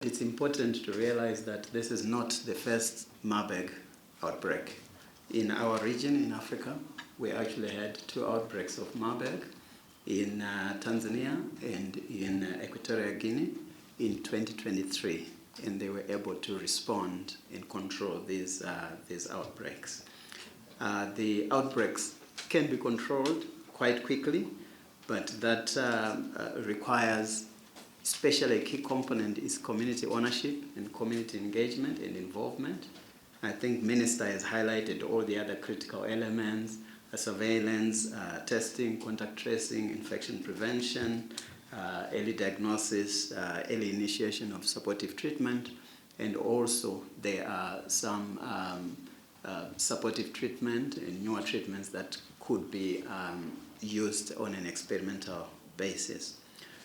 It's important to realize that this is not the first Marburg outbreak. In our region in Africa, we actually had 2 outbreaks of Marburg in Tanzania and in Equatorial Guinea in 2023, and they were able to respond and control these outbreaks. The outbreaks can be controlled quite quickly, but that requires, especially a key component is community ownership and community engagement and involvement. I think Minister has highlighted all the other critical elements: surveillance, testing, contact tracing, infection prevention, early diagnosis, early initiation of supportive treatment, and also there are some supportive treatment and newer treatments that could be used on an experimental basis.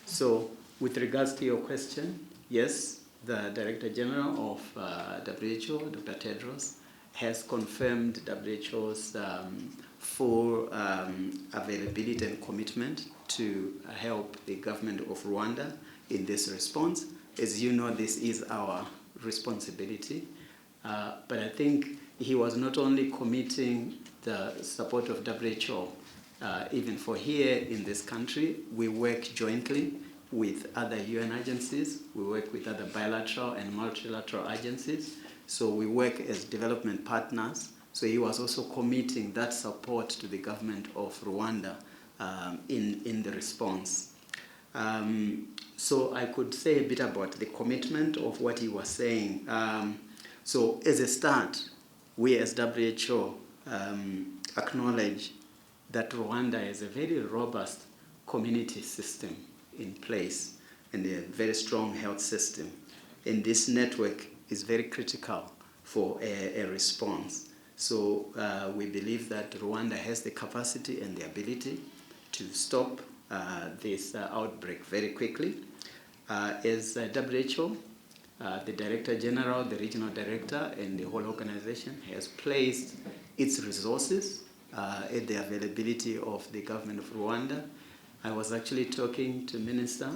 So, with regards to your question, yes, the Director General of WHO, Dr. Tedros, has confirmed WHO's full availability and commitment to help the government of Rwanda in this response. As you know, this is our responsibility. But I think he was not only committing the support of WHO, even for here in this country, we work jointly with other UN agencies, we work with other bilateral and multilateral agencies, so we work as development partners. So he was also committing that support to the government of Rwanda in the response. So I could say a bit about the commitment of what he was saying. So as a start, we as WHO acknowledge that Rwanda has a very robust community system in place and a very strong health system. And this network is very critical for a response. So we believe that Rwanda has the capacity and the ability to stop this outbreak very quickly. As WHO, the Director General, the Regional Director, and the whole organization has placed its resources at the availability of the government of Rwanda. I was actually talking to Minister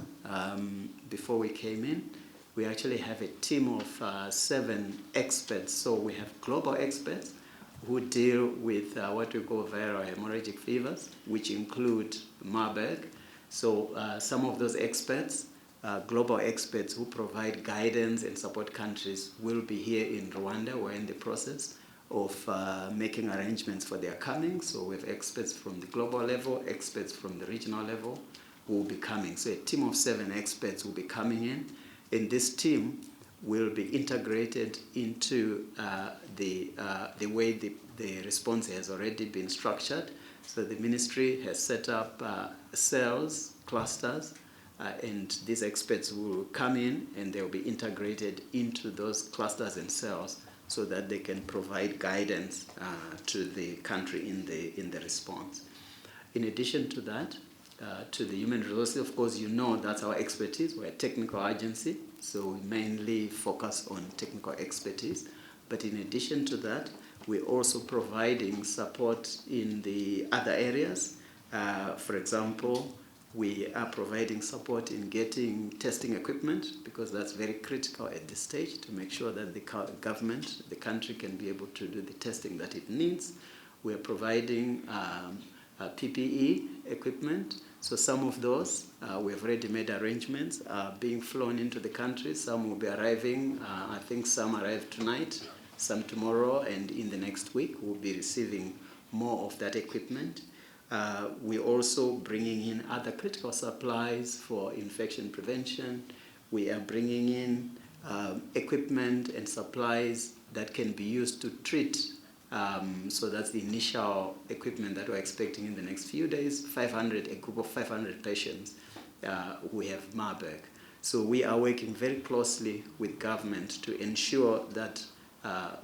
before we came in. We actually have a team of 7 experts. So we have global experts who deal with what we call viral hemorrhagic fevers, which include Marburg. So some of those experts, global experts who provide guidance and support countries, will be here in Rwanda. We're in the process of making arrangements for their coming. So we have experts from the global level, experts from the regional level who will be coming. So a team of 7 experts will be coming in, and this team will be integrated into the way the response has already been structured. So the ministry has set up cells, clusters, and these experts will come in and they will be integrated into those clusters and cells, so that they can provide guidance to the country in the response. In addition to that, to the human resources, of course, you know that's our expertise. We're a technical agency, so we mainly focus on technical expertise. But in addition to that, we're also providing support in the other areas. For example, we are providing support in getting testing equipment, because that's very critical at this stage to make sure that the government, the country, can be able to do the testing that it needs. We are providing PPE equipment. So some of those, we have already made arrangements being flown into the country. Some will be arriving, I think some arrive tonight, some tomorrow, and in the next week we'll be receiving more of that equipment. We're also bringing in other critical supplies for infection prevention. We are bringing in equipment and supplies that can be used to treat. So that's the initial equipment that we're expecting in the next few days. A group of 500 patients who have Marburg. So we are working very closely with government to ensure that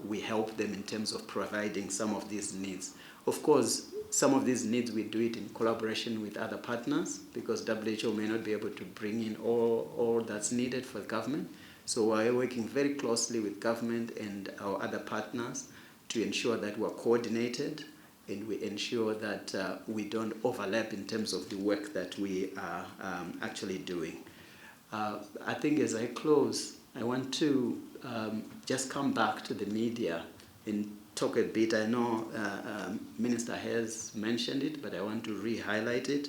we help them in terms of providing some of these needs. Of course, some of these needs we do it in collaboration with other partners, because WHO may not be able to bring in all that's needed for the government. So we're working very closely with government and our other partners to ensure that we're coordinated and we ensure that we don't overlap in terms of the work that we are actually doing. I think as I close, I want to just come back to the media and talk a bit. I know Minister has mentioned it, but I want to re-highlight it.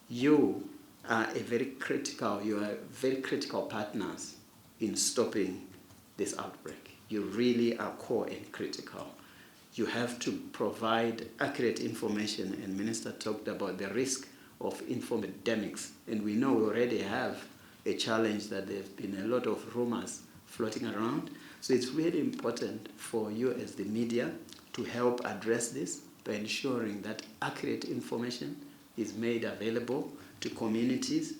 You are very critical partners in stopping this outbreak. You really are core and critical. You have to provide accurate information, and Minister talked about the risk of infodemics, and we know we already have a challenge that there have been a lot of rumors floating around. So it's really important for you as the media to help address this by ensuring that accurate information is made available to communities.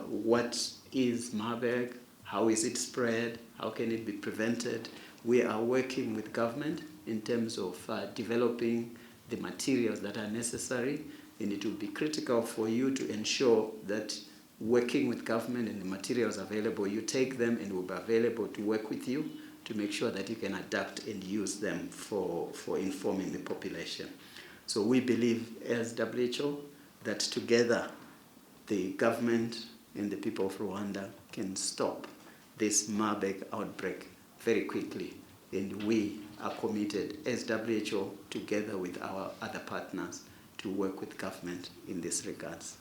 What is Marburg? How is it spread? How can it be prevented? We are working with government in terms of developing the materials that are necessary, and it will be critical for you to ensure that working with government and the materials available, you take them and will be available to work with you to make sure that you can adapt and use them for informing the population. So we believe as WHO that together the government and the people of Rwanda can stop this Marburg outbreak very quickly. And we are committed as WHO together with our other partners to work with government in this regards.